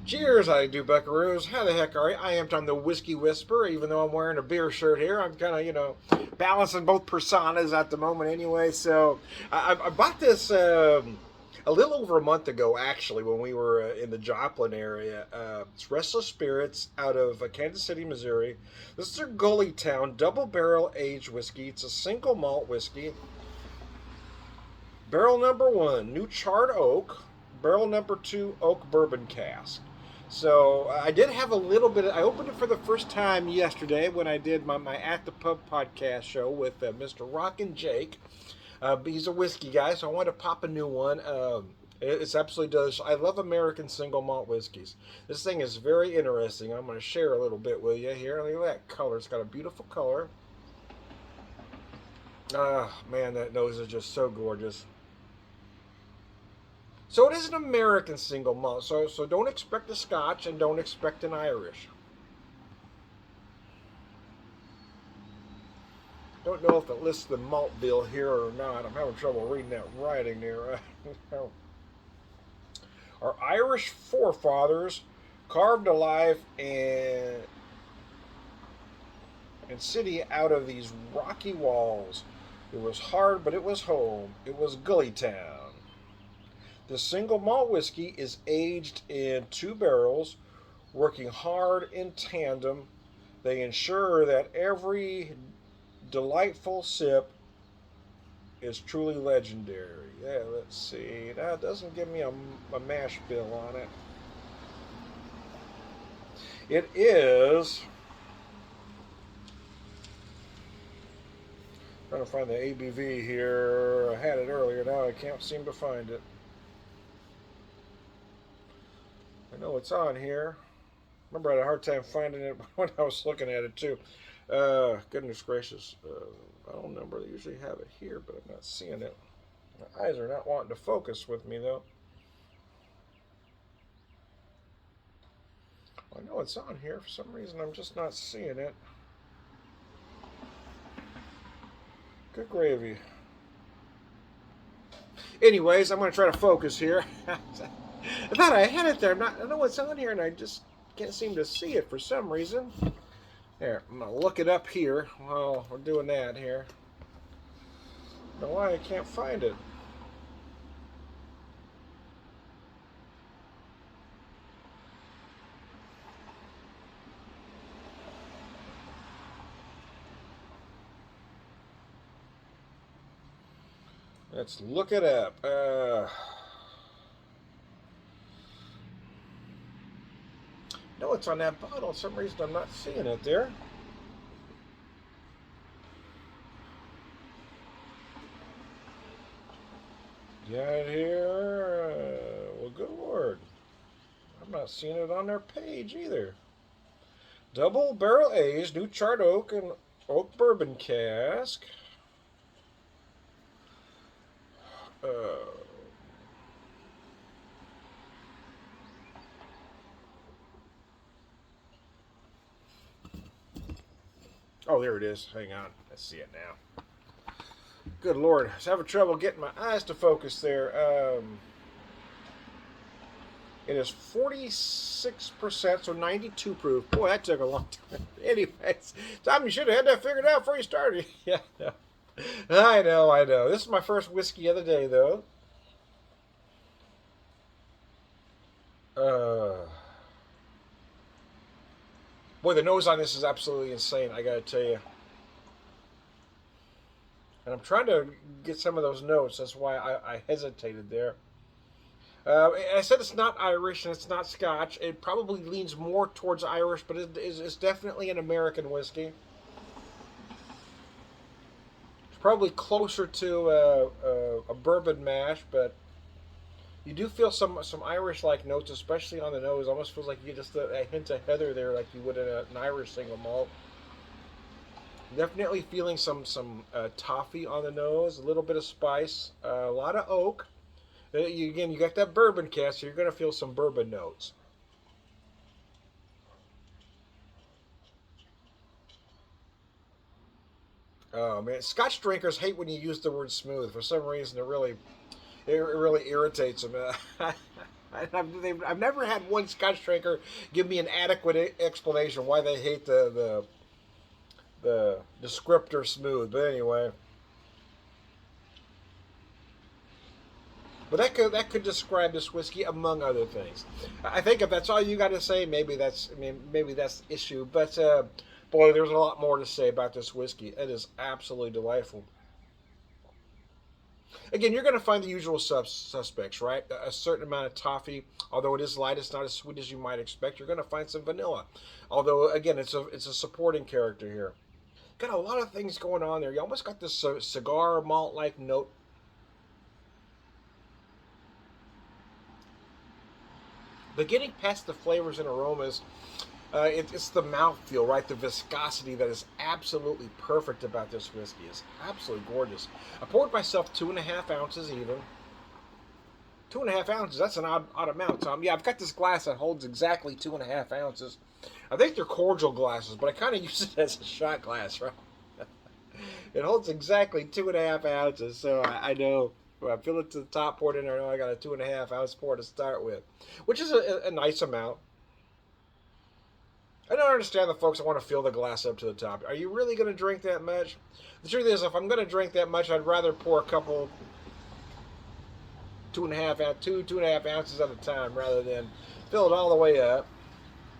Cheers, I do buckaroos. How the heck are you? I am Tom the Whiskey Whisperer, even though I'm wearing a beer shirt here. I'm kind of, balancing both personas at the moment anyway. So I bought this a little over a month ago, actually, when we were in the Joplin area. It's Restless Spirits out of Kansas City, Missouri. This is their Gullytown double barrel aged whiskey. It's a single malt whiskey. Barrel number one, new charred oak. Barrel number two, oak bourbon cask. So I did have a little bit. I opened it for the first time yesterday when I did my At the Pub podcast show with Mr. Rockin' Jake. He's a whiskey guy, so I wanted to pop a new one. It's absolutely delicious. I love American single malt whiskeys. This thing is very interesting. I'm going to share a little bit with you here. Look at that color. It's got a beautiful color. Ah, man, that nose is just so gorgeous. So it is an American single malt. So don't expect a Scotch and don't expect an Irish. Don't know if it lists the malt bill here or not. I'm having trouble reading that writing there. Our Irish forefathers carved alive and city out of these rocky walls. It was hard, but it was home. It was Gullytown. The single malt whiskey is aged in 2 barrels, working hard in tandem. They ensure that every delightful sip is truly legendary. Yeah, let's see. That doesn't give me a mash bill on it. It is. Trying to find the ABV here. I had it earlier. Now I can't seem to find it. I know it's on here. Remember, I had a hard time finding it when I was looking at it too. Goodness gracious. Phone number. They usually have it here, but I'm not seeing it. My eyes are not wanting to focus with me though. I know it's on here. For some reason, I'm just not seeing it. Good gravy. Anyways, I'm going to try to focus here. I thought I had it there. I know it's on here, and I just can't seem to see it for some reason. There, I'm going to look it up here while we're doing that here. I don't know why I can't find it. Let's look it up. No, it's on that bottle. For some reason, I'm not seeing it there. Got it here. Well, good Lord. I'm not seeing it on their page either. Double barrel aged, new charred oak and oak bourbon cask. Uh, oh, there it is. Hang on. Let's see it now. Good Lord. I was having trouble getting my eyes to focus there. It is 46%, so 92 proof. Boy, that took a long time. Anyways, Tom, you should have had that figured out before you started. Yeah, no. I know. This is my first whiskey of the day, though. Boy, the nose on this is absolutely insane, I gotta tell you. And I'm trying to get some of those notes. That's why I hesitated there. I said it's not Irish and it's not Scotch. It probably leans more towards Irish, but it's definitely an American whiskey. It's probably closer to a bourbon mash, but you do feel some Irish-like notes, especially on the nose. Almost feels like you get just a hint of heather there, like you would in an Irish single malt. Definitely feeling some toffee on the nose, a little bit of spice, a lot of oak. You got that bourbon cast, so you're going to feel some bourbon notes. Oh man, Scotch drinkers hate when you use the word smooth. For some reason, it really irritates them. I've never had one Scotch drinker give me an adequate explanation why they hate the descriptor smooth. But anyway, but that could describe this whiskey among other things. I think if that's all you got to say, maybe that's the issue. But boy, there's a lot more to say about this whiskey. It is absolutely delightful. Again, you're going to find the usual suspects, right? A certain amount of toffee, although it is light, it's not as sweet as you might expect. You're going to find some vanilla, although again, it's a supporting character here. Got a lot of things going on there. You almost got this cigar malt like note. But getting past the flavors and aromas, it's the mouthfeel, right? The viscosity that is absolutely perfect about this whiskey. It's absolutely gorgeous. I poured myself 2.5 ounces even. 2.5 ounces, that's an odd amount, Tom. Yeah, I've got this glass that holds exactly 2.5 ounces. I think they're cordial glasses, but I kind of use it as a shot glass, right? It holds exactly 2.5 ounces, so I know. Well, I fill it to the top, pour it in there. I know I got a 2.5 ounce pour to start with, which is a nice amount. I don't understand the folks that want to fill the glass up to the top. Are you really going to drink that much? The truth is, if I'm going to drink that much, I'd rather pour a couple 2.5 ounces at a time rather than fill it all the way up.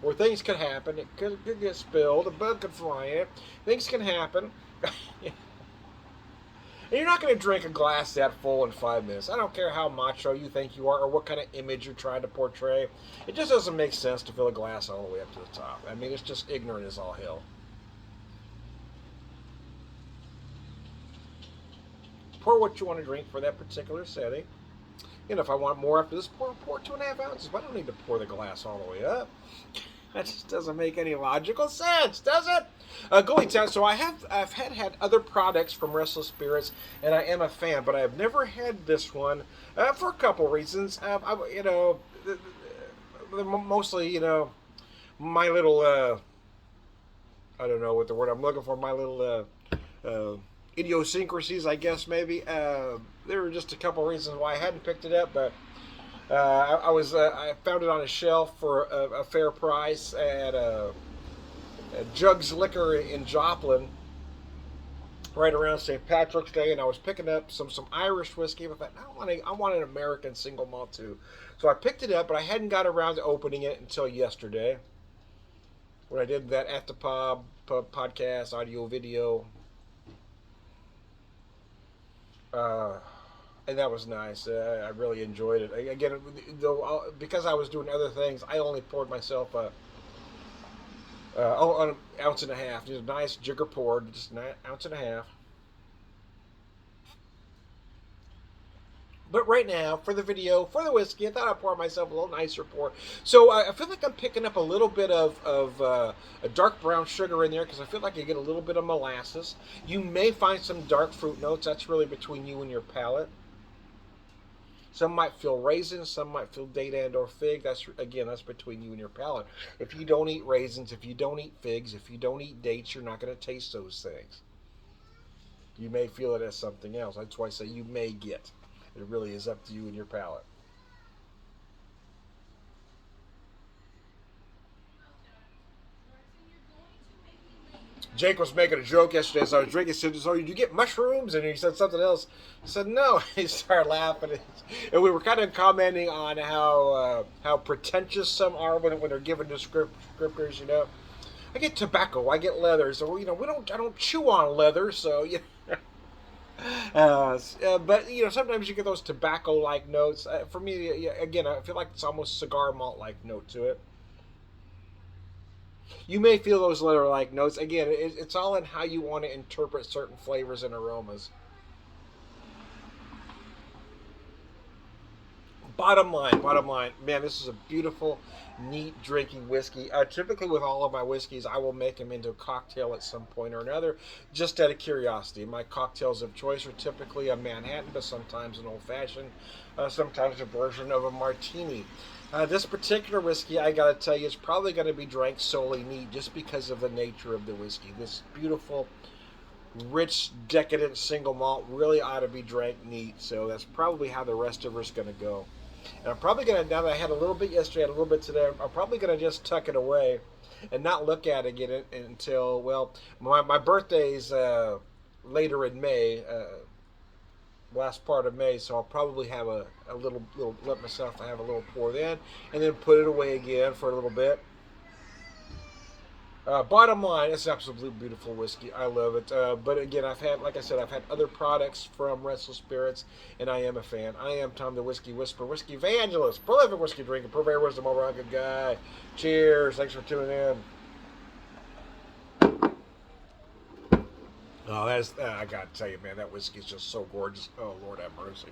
Where things could happen. It could get spilled. A bug could fly in. Things can happen. And you're not going to drink a glass that full in 5 minutes. I don't care how macho you think you are or what kind of image you're trying to portray. It just doesn't make sense to fill a glass all the way up to the top. I mean, it's just ignorant as all hell. Pour what you want to drink for that particular setting. And if I want more after this, pour 2.5 ounces. But I don't need to pour the glass all the way up. That just doesn't make any logical sense, does it? Gullytown. So I've had other products from Restless Spirits, and I am a fan, but I have never had this one for a couple reasons. Mostly, my little I don't know what the word I'm looking for. My little idiosyncrasies, I guess maybe. There were just a couple reasons why I hadn't picked it up, but. I found it on a shelf for a fair price at a Jugs Liquor in Joplin, right around St. Patrick's Day, and I was picking up some Irish whiskey. But I want an American single malt too, so I picked it up, but I hadn't got around to opening it until yesterday when I did that at the pub podcast audio video. And that was nice. I really enjoyed it. Again, though, because I was doing other things, I only poured myself an ounce and a half. Just a nice jigger pour, just an ounce and a half. But right now, for the video, for the whiskey, I thought I'd pour myself a little nicer pour. So I feel like I'm picking up a little bit of a dark brown sugar in there because I feel like I get a little bit of molasses. You may find some dark fruit notes. That's really between you and your palate. Some might feel raisins, some might feel date and or fig. That's between you and your palate. If you don't eat raisins, if you don't eat figs, if you don't eat dates, you're not going to taste those things. You may feel it as something else. That's why I say you may get. It really is up to you and your palate. Jake was making a joke yesterday as I was drinking. He said, "So you get mushrooms?" And he said something else. I said, "No." He started laughing, and we were kind of commenting on how pretentious some are when they're given descriptors. I get tobacco, I get leather, so I don't chew on leather, so but sometimes you get those tobacco-like notes. For me, again, I feel like it's almost cigar malt-like note to it. You may feel those leather-like notes. Again, it's all in how you want to interpret certain flavors and aromas. Bottom line, man, this is a beautiful, neat drinking whiskey. Typically, with all of my whiskeys, I will make them into a cocktail at some point or another, just out of curiosity. My cocktails of choice are typically a Manhattan, but sometimes an old-fashioned, sometimes a version of a martini. This particular whiskey, I gotta tell you, is probably going to be drank solely neat just because of the nature of the whiskey. This beautiful, rich, decadent single malt really ought to be drank neat, so that's probably how the rest of it's going to go. And I'm probably gonna, now that I had a little bit yesterday, I had a little bit today, I'm probably gonna just tuck it away and not look at it again until, well, my birthday's later in May, last part of May, so I'll probably have a little let myself have a little pour then, and then put it away again for a little bit. Bottom line, it's absolutely beautiful whiskey. I love it. But again, I've had, like I said, I've had other products from Restless Spirits, and I am a fan. I am Tom the Whiskey Whisperer, Whiskey Evangelist, prolific whiskey drinker, purveyor of wisdom, all around good guy. Cheers. Thanks for tuning in. Oh, that's I gotta tell you, man, that whiskey is just so gorgeous. Oh, Lord have mercy.